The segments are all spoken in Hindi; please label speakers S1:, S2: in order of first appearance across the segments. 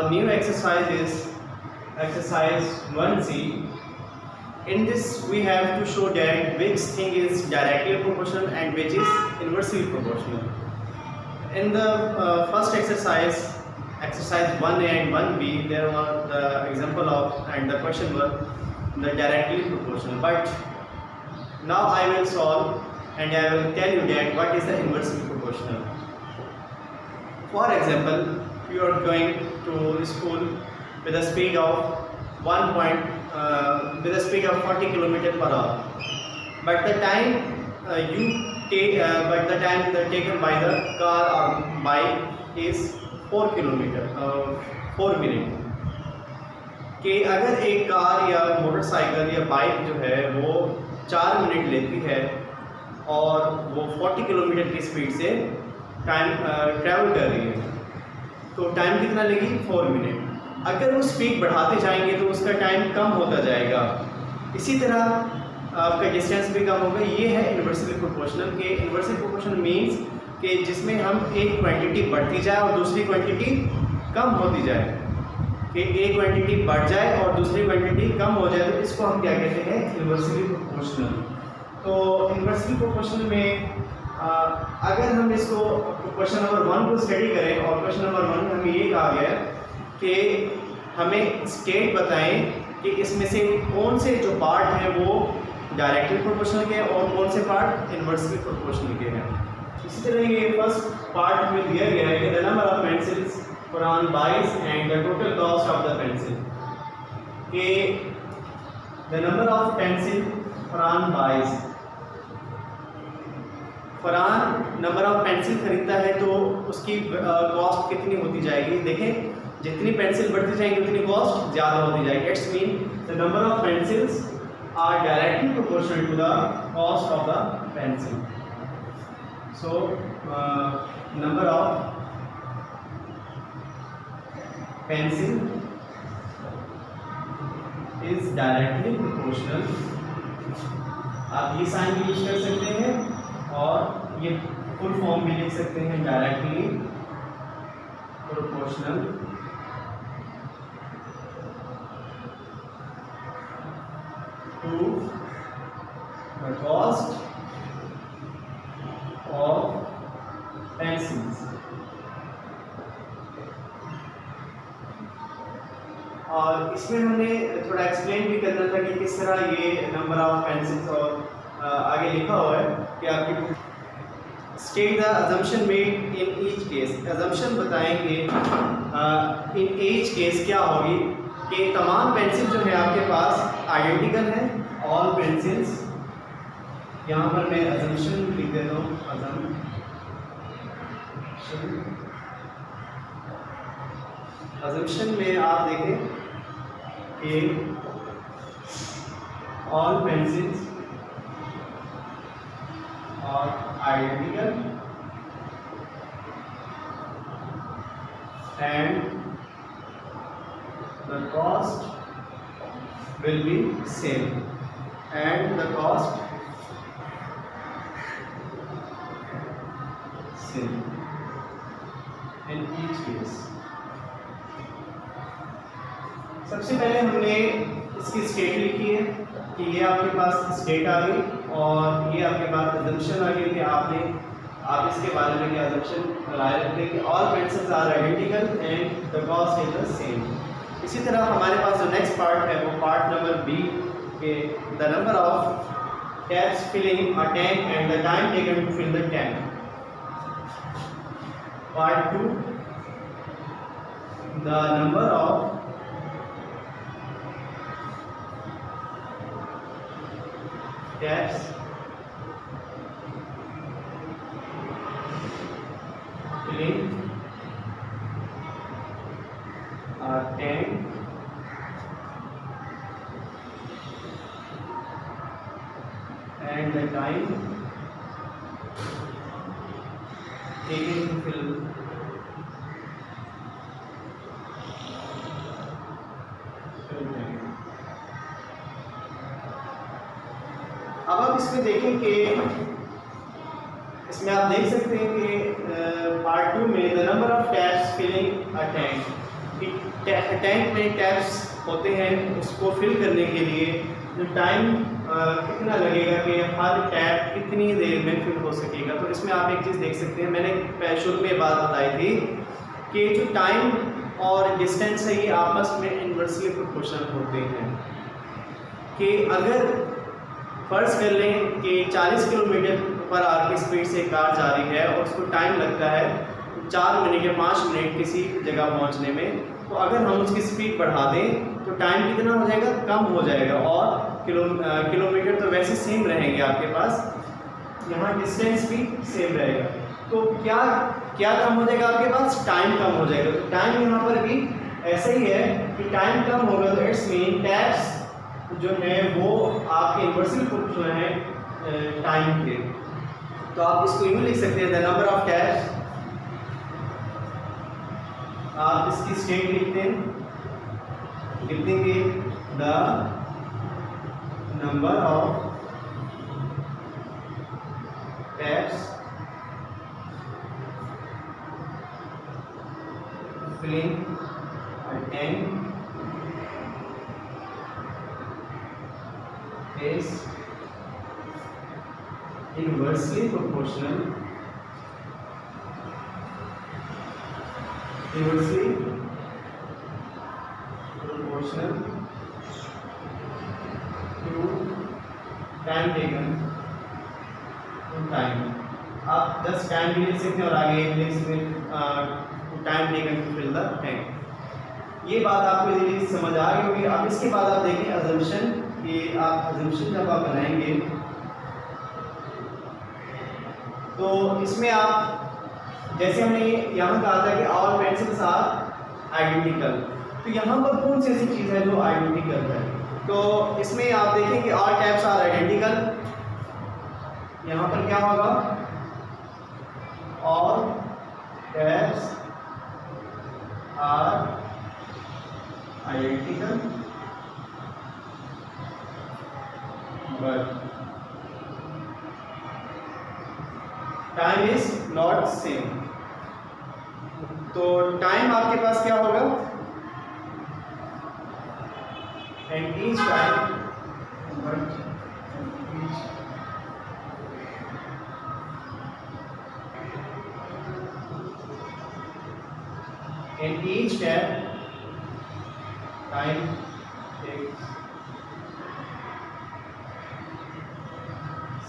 S1: Our new exercise is exercise 1C. In this we have to show that which thing is directly proportional and which is inversely proportional. In the first exercise, exercise 1A and 1B, there were the example of and the question were the directly proportional. But now I will solve and I will tell you that what is the inversely proportional. For example, you are going to school with a speed of 40 km per hour, but the time taken by the car or bike is 4 minute. कि अगर एक कार या मोटरसाइकिल या बाइक जो है वो 4 मिनट लेती है और वो 40 किलोमीटर की स्पीड से ट्रैवल कर रही है, तो टाइम कितना लेगी? 4 मिनट। अगर वो स्पीड बढ़ाते जाएंगे तो उसका टाइम कम होता जाएगा। इसी तरह आपका डिस्टेंस भी कम होगा। ये है इन्वर्सली प्रोपोर्शनल के इन्वर्सली प्रोपोर्शनल मीन्स कि जिसमें हम एक क्वांटिटी बढ़ती जाए और दूसरी क्वांटिटी कम होती जाए, कि एक क्वांटिटी बढ़ जाए और दूसरी क्वांटिटी कम हो जाए, तो इसको हम क्या कहते हैं? Inversely proportional. तो इन्वर्सली प्रोपोर्शनल में अगर हम इसको क्वेश्चन नंबर 1 को स्टडी करें और क्वेश्चन नंबर 1 में हमें ये कहा गया कि हमें स्टेट बताएं कि इसमें से कौन से जो पार्ट हैं वो डायरेक्टली प्रोपोर्शनल के हैं और कौन से पार्ट इन्वर्सली प्रोपोर्शनल के हैं। इसी तरह ये फर्स्ट पार्ट में दिया गया है कि the number of pencils Farhan buys and the total cost of the pencil, कि the number of pencil Farhan buys, Farhan number of pencil खरीदता है तो उसकी कॉस्ट कितनी होती जाएगी? देखें, जितनी पेंसिल बढ़ती जाएंगी उतनी कॉस्ट ज़्यादा होती जाएगी। It's mean the number of pencils are directly proportional to the cost of the pencil. So number of pencil is directly proportional. आप ये साइन भी यूज कर सकते हैं और ये फुल फॉर्म भी लिख सकते हैं, directly proportional to the cost of pencils. और इसमें हमने थोड़ा एक्सप्लेन भी करना था कि किस तरह ये नंबर ऑफ पेंसिल्स और आगे लिखा हुआ है कि आपकी state the assumption made in each case. Assumption बताएंगे इन ईच केस क्या होगी कि तमाम पेंसिल जो है आपके पास आइडेंटिकल है, ऑल पेंसिल्स। यहाँ पर मैं अजम्पशन लिख देता हूँ, अजम्पशन में आप देखें कि ऑल पेंसिल्स और identical and the cost will be same and the cost same in each case। सबसे पहले हमने इसकी स्टेट लिखी है कि ये आपके पास स्टेट आ गई और ये आपके पास अजम्पशन आ गई कि आप इसके बारे में क्या अजम्पशन लगाए रखते हैं कि all pencils are identical and the cost is the same. इसी तरह हमारे पास जो नेक्स्ट पार्ट है वो पार्ट नंबर बी के the number of taps filling a tank and the time taken to fill the tank. Part 2 the number of taps filling a tank and the time taken to fill अब आप इसमें देखें कि इसमें आप देख सकते हैं कि पार्ट 2 में the number of taps filling a tank, कि टैंक में टैप्स होते हैं, उसको फिल करने के लिए जो टाइम कितना लगेगा कि हर टैप कितनी देर में फिल हो सकेगा। तो इसमें आप एक चीज़ देख सकते हैं, मैंने शुरू में बात बताई थी कि जो टाइम और डिस्टेंस है ये आपस में इन्वर्सली प्रोपोर्शनल होते हैं। कि अगर फ़र्ज़ कर लें कि 40 किलोमीटर पर आवर की स्पीड से कार जा रही है और उसको टाइम लगता है 4 मिनट या 5 मिनट किसी जगह पहुंचने में, तो अगर हम उसकी स्पीड बढ़ा दें तो टाइम कितना हो जाएगा, कम हो जाएगा। और किलोमीटर तो वैसे सेम रहेंगे आपके पास, यहाँ डिस्टेंस भी सेम रहेगा। तो क्या क्या कम हो जाएगा आपके पास, टाइम कम हो जाएगा। तो टाइम यहाँ पर भी ऐसे ही है कि टाइम कम होगा तो इट्स मीन टैप्स जो है वो आपके इन्वर्सली प्रोपोर्शनल है टाइम के। तो आप इसको यूँ लिख सकते हैं, द नंबर ऑफ टैप्स, आप इसकी स्टेट लिखते हैं, लिख देंगे the number of taps filling a tank is inversely proportional to time taken to time। आप 10 टाइम भी लिख सकते हैं और आगे लिख सकते हैं time taken to fill the tank. ये बात आपको इजीली समझ आ गई होगी। अब इसके बाद आप देखें अजम्पशन, कि आप अजम्पशन जब आप बनाएंगे तो इसमें आप जैसे हमने यहाँ कहा था कि ऑल पेंसिल्स आर आइडेंटिकल, तो यहाँ पर कौन सी ऐसी चीज़ है जो आइडेंटिकल है। तो इसमें आप देखें कि ऑल टैप्स आर आइडेंटिकल, यहाँ पर क्या होगा, all taps are identical but time is not same। तो टाइम आपके पास क्या होगा, and each time in each step time takes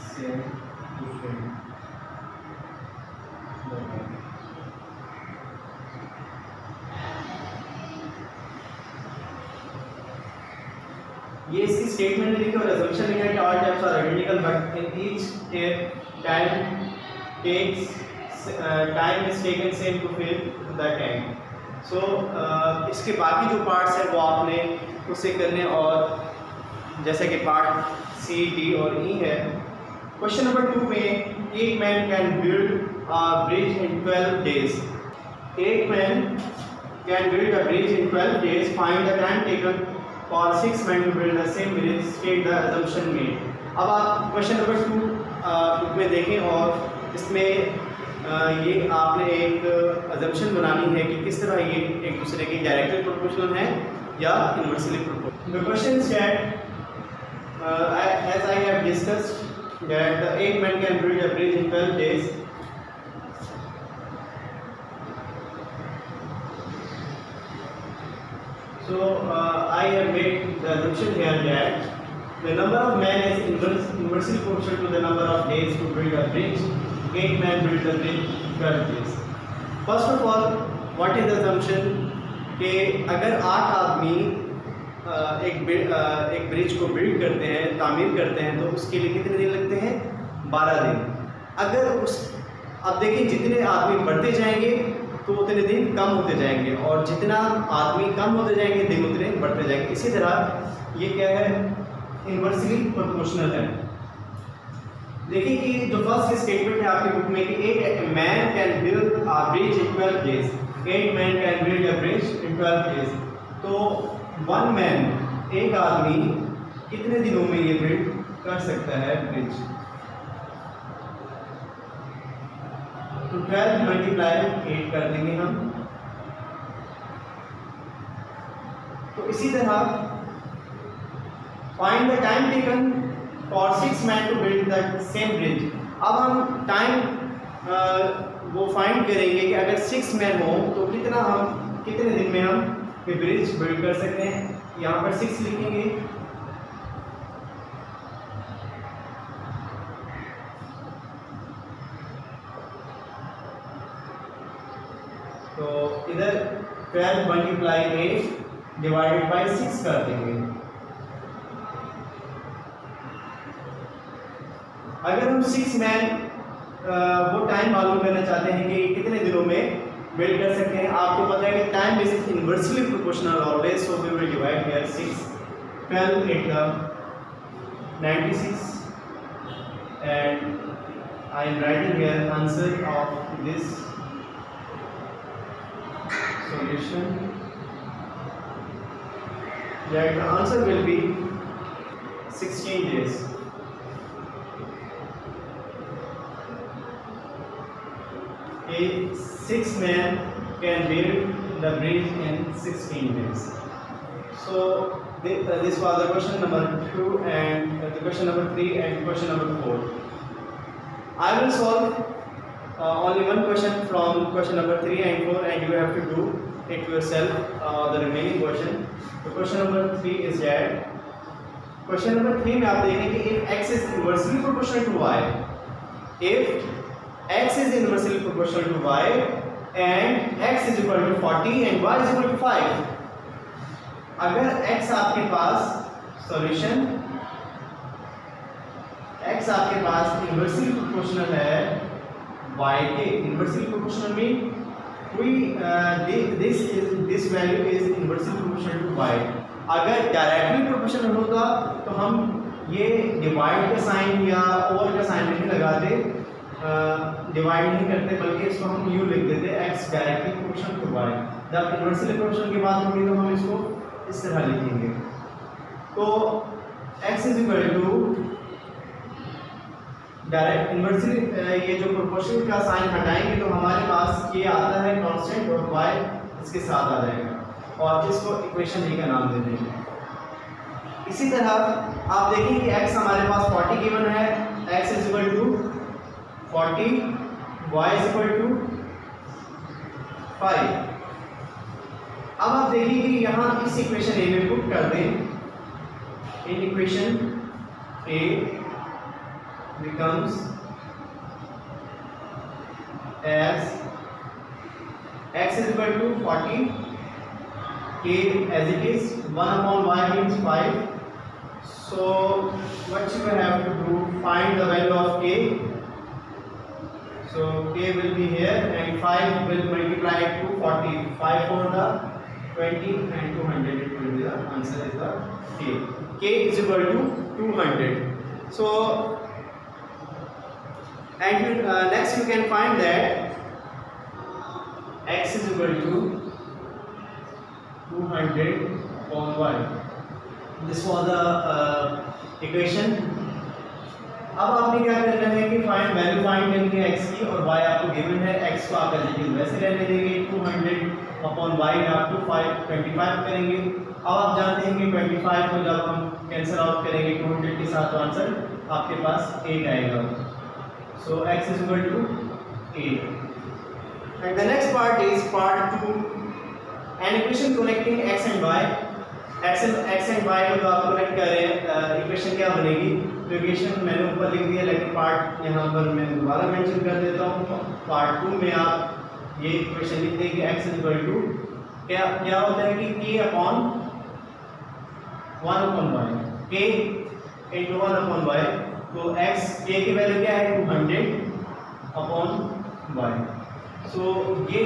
S1: same different। ये इसकी स्टेटमेंट लिखी और assumption लिखा है कि all types are identical but in each step time is taken same to fill the tank। सो इसके बाकी जो पार्ट्स हैं वो आपने उससे करने, और जैसे कि पार्ट सी, डी और ई है। क्वेश्चन नंबर 2 में, एक man can build a bridge in 12 days. एक man can build a bridge in 12 days, find the time taken for 6 men to build the same bridge, state the assumption made. अब आप क्वेश्चन नंबर 2 में देखें और इसमें ये आपने एक अजम्पशन बनानी है कि किस तरह ये एक दूसरे के डायरेक्टली प्रोपोर्शनल है या inversely proportional. The question is that as I have discussed that the 8 men can build a bridge in 12 days। So I have made the assumption here that the number of men is inversely proportional to the number of days to build a bridge। 8 men build the bridge in 12 days। First of all, what is the assumption कि अगर 8 आदमी एक ब्रिज को बिल्ड करते हैं, तामीर करते हैं, तो उसके लिए कितने दिन लगते हैं, 12 दिन। अगर अब देखिए जितने आदमी बढ़ते जाएंगे तो उतने दिन कम होते जाएंगे, और जितना आदमी कम होते जाएंगे दिन उतने बढ़ते जाएंगे। इसी तरह ये क्या है, इन्वर्सली प्रोपोर्शनल है। देखिए कि जो फर्स्ट स्टेटमेंट है आपकी बुक में कि एक man can build a bridge in 12 days, 8 men can build a bridge in 12 days. तो 1 man, एक आदमी कितने दिनों में ये बिल्ड कर सकता है ब्रिज। तो 12 मल्टीप्लाई 8 कर देंगे हम, तो इसी तरह find the time taken for 6 man to build the same bridge. अब हम टाइम वो फाइंड करेंगे कि अगर 6 मैन हो तो कितने दिन में हम ये ब्रिज बिल्ड कर सकते हैं। यहाँ पर 6 लिखेंगे, तो इधर 12 मल्टीप्लाई 8 डिवाइडेड बाई 6 कर देंगे। अगर हम 6 मैन वो टाइम मालूम करना चाहते हैं कि कितने दिनों में बिल्ड कर सकते हैं। आपको पता है कि time is inversely proportional always, so we will divide here 6 12 8 96 and I am writing here answer of this solution, that the answer will be 16 days. A 6 man can build the bridge in 16 days. So this was the question number 2 and the question number 3 and question number 4. I will solve only one question from question number 3 and 4 and you have to do it yourself, the remaining question. So question number 3 is that question number 3 में आप देखें कि if x is inversely proportional to y, if x is inversely proportional to y and x is equal to 40 and y is equal to 5, अगर x आपके पास सॉल्यूशन x आपके पास इनवर्सली प्रोपोर्शनल है y के, inversely proportional mean this value is inversely proportional to y। अगर डायरेक्टली प्रोपोर्शनल होता तो हम ये डिवाइड का साइन या ओवर का साइन नहीं लगाते, डिवाइड नहीं करते, बल्कि इसको हम यू लिख देते x directly proportional to y। जब इनवर्सली प्रोपोर्शनल की बात होगी तो हम इसको इस तरह लिखेंगे। तो x is equal to direct inversely ये जो प्रोपोर्शनल का साइन हटाएंगे तो हमारे पास ये आता है कांस्टेंट और y इसके साथ आ जाएगा और इसको इक्वेशन ए का नाम दे देंगे। इसी तरह आप देखें कि x हमारे पास 40 गिवन है, x is equal to 40, y is equal to 5। अब आप देखिए कि यहाँ इस इक्वेशन ए में पुट कर दें। In equation A becomes as x is equal to 40, k as it is 1 upon y means 5. So what you will have to do, find the value of k. So k will be here and 5 will multiply it to 40, 5 for the 20 and 200, it will be the answer is the k. K is equal to 200. So and next you can find that x is equal to 200 upon y. This was the equation. अब आपने क्या करना है कि फाइंड वैल्यू फाइंड करनी है x की और y आपको गिवन है, x को आप एज इट इज वैसे रहने देंगे, 200 अपॉन y आप 25 करेंगे। अब आप जानते हैं कि 25 को जब हम कैंसिल आउट करेंगे 200 के साथ तो आंसर आपके पास 8 आएगा। So x is equal to 8. And the next part is part 2, an equation connecting x and y. x and y को जो आप कनेक्ट कर रहे हैं इक्वेशन क्या बनेगी, तो इक्वेशन मैंने ऊपर लिख दिया लेकिन पार्ट यहाँ पर मैं दोबारा मेंशन कर देता हूँ। पार्ट 2 में आप ये इक्वेशन लिख देंगे x is equal to क्या होता है कि k upon 1 upon y, k into 1 upon y। तो x k की वैल्यू क्या है 200 अपॉन y। सो ये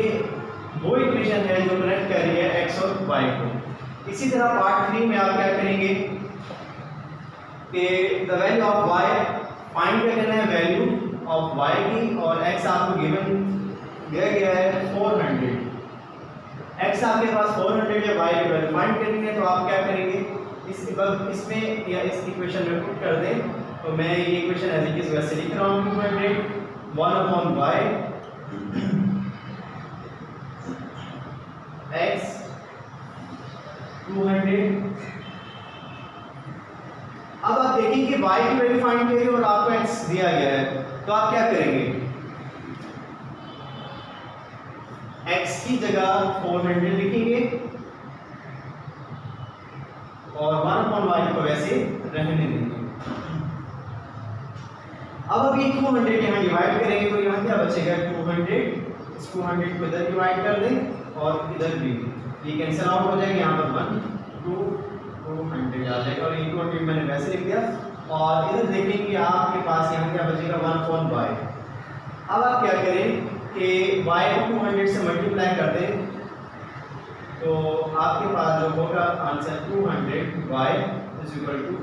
S1: वो इक्वेशन है जो कनेक्ट कर रही है x और y को। इसी तरह पार्ट 3 में आप क्या करेंगे कि the value of y find करना है, वैल्यू ऑफ y की, और x आपको गिवन दिया गया है 400। x आपके पास 400 या y की वैल्यू फाइंड करनी है, तो आप क्या करेंगे इसमें या इस इक्वेशन में पुट कर दें। तो मैं ये इक्वेशन एज इट इज वैसे लिख रहा हूँ 200 1 अपॉन y x 200। अब आप देखेंगे कि y की वैल्यू फाइंड करिए और आपको x दिया गया है, तो आप क्या करेंगे, x की जगह 400 लिखेंगे और 1/y को वैसे रहने देंगे। अब ये 200 यहाँ डिवाइड करेंगे तो यहाँ क्या बचेगा, 200, इस 200 को इधर डिवाइड कर दें और इधर भी ये कैंसिल आउट हो जाएगा, यहाँ पर 1 2 200 आ जाएगा और ये 200 मैंने वैसे लिख दिया। और इधर देखेंगे कि आपके पास यहाँ क्या बचेगा, 1/y। अब आप क्या करें कि y को 200 से मल्टीप्लाई कर दें तो आपके पास जो होगा आंसर 200y =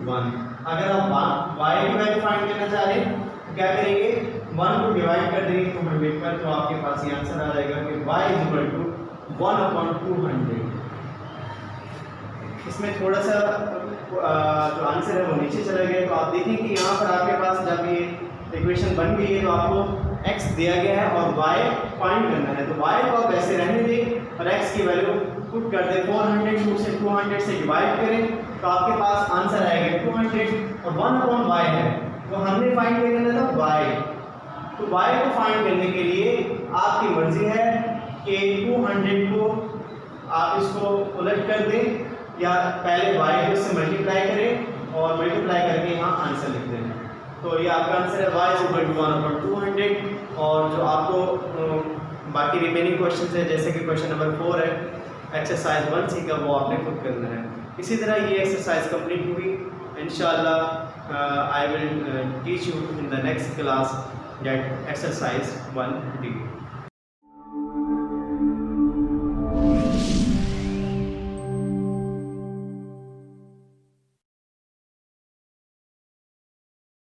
S1: 1। अगर आप y की वैल्यू फाइंड करना चाह रहे हैं तो क्या करेंगे, 1 को डिवाइड कर देंगे 200 पर, तो आपके पास ये आंसर आ जाएगा कि y = 1/200। इसमें थोड़ा सा जो आंसर है वो नीचे चला गया, तो आप देखें कि यहाँ पर आपके पास जब ये इक्वेशन बन गई है तो आपको x दिया गया है और y फाइंड करना है, तो y को आप ऐसे रहने दें और x की वैल्यू पुट कर दें, 400 से 200 से डिवाइड करें तो आपके पास आंसर आएगा 200 और 1/y है, तो हमने फाइंड करना था y। तो y को फाइंड करने के लिए आपकी मर्जी है कि 200 को आप इसको उलट कर दें या पहले y को इससे मल्टीप्लाई करें और मल्टीप्लाई करके यहाँ आंसर लिख दें। तो ये आपका आंसर है y = 1/200। और जो आपको बाकी रिमेनिंग क्वेश्चन है जैसे कि क्वेश्चन नंबर 4 है एक्सरसाइज 1C का, वो आपने खुद करना है। इसी तरह ये एक्सरसाइज कंप्लीट हुई। इंशाल्लाह I will teach you in the next class that exercise 1D।